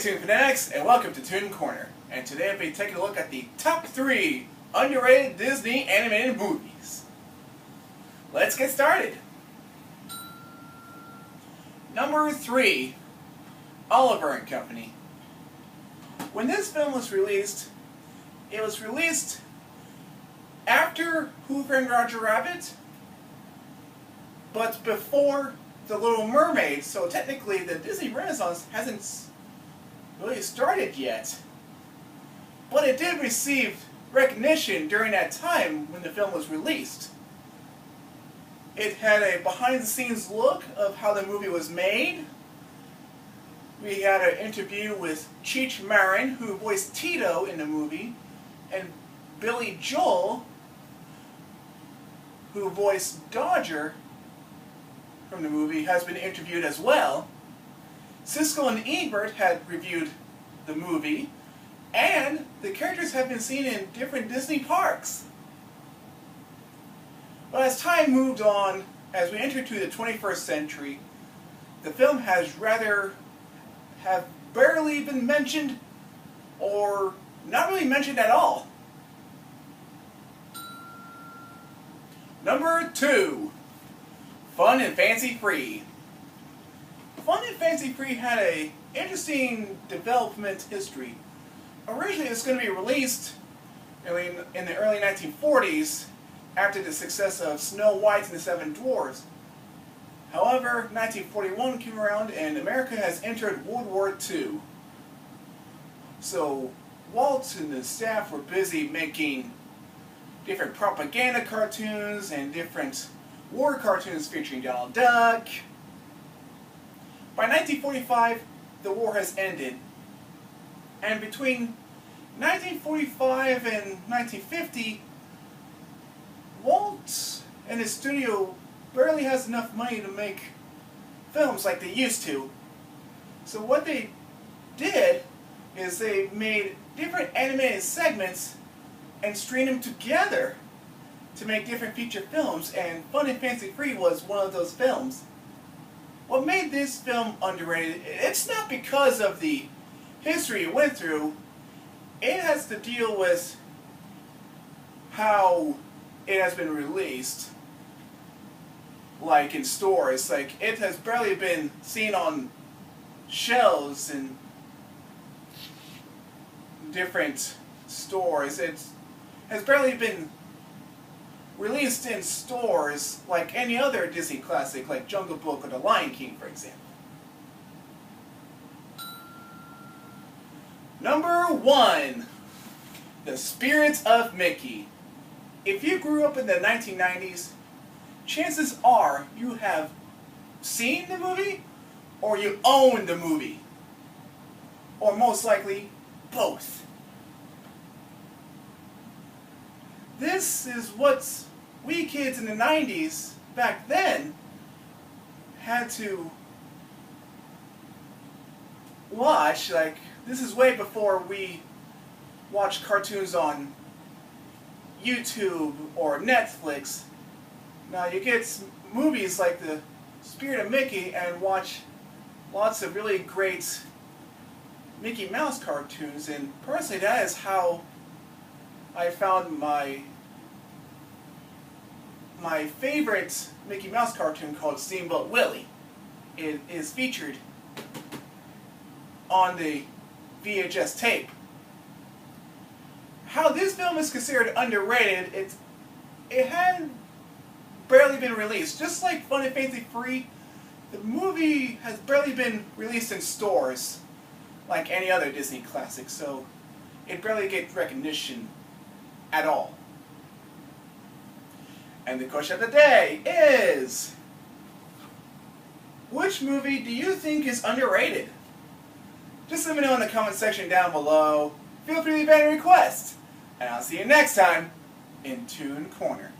Toon Fanatics, and welcome to Toon Corner. And today I'll be taking a look at the top 3 underrated Disney animated movies. Let's get started. Number 3, Oliver and Company. When this film was released, it was released after Who Framed Roger Rabbit, but before The Little Mermaid, so technically the Disney Renaissance hasn't really started yet. But it did receive recognition during that time when the film was released. It had a behind-the-scenes look of how the movie was made. We had an interview with Cheech Marin, who voiced Tito in the movie, and Billy Joel, who voiced Dodger from the movie, has been interviewed as well. Siskel and Ebert had reviewed the movie, and the characters have been seen in different Disney parks. But as time moved on, as we entered to the 21st century, the film has barely been mentioned, or not really mentioned at all. Number 2, Fun and Fancy Free. Fun and Fancy Free had an interesting development history. Originally it was going to be released in the early 1940s after the success of Snow White and the Seven Dwarfs. However, 1941 came around and America has entered World War II. So Walt and the staff were busy making different propaganda cartoons and different war cartoons featuring Donald Duck. By 1945, the war has ended. And between 1945 and 1950, Walt and his studio barely has enough money to make films like they used to. So what they did is they made different animated segments and stringed them together to make different feature films, and Fun and Fancy Free was one of those films. What made this film underrated, it's not because of the history it went through, it has to deal with how it has been released. Like in stores, like it has barely been seen on shelves in different stores. It has barely been released in stores like any other Disney classic, like Jungle Book or The Lion King, for example. Number 1, The Spirit of Mickey. If you grew up in the 1990s, chances are you have seen the movie or you own the movie. Or most likely, both. This is what we kids in the 90s, back then, had to watch. Like, this is way before we watched cartoons on YouTube or Netflix. Now you get movies like The Spirit of Mickey and watch lots of really great Mickey Mouse cartoons, and personally that is how I found my favorite Mickey Mouse cartoon called Steamboat Willie. It is featured on the VHS tape. How this film is considered underrated, it had barely been released. Just like Fun and Fancy Free, the movie has barely been released in stores like any other Disney classic, so it barely gets recognition at all. And the question of the day is, which movie do you think is underrated? Just let me know in the comment section down below. Feel free to leave any requests. And I'll see you next time in Toon Corner.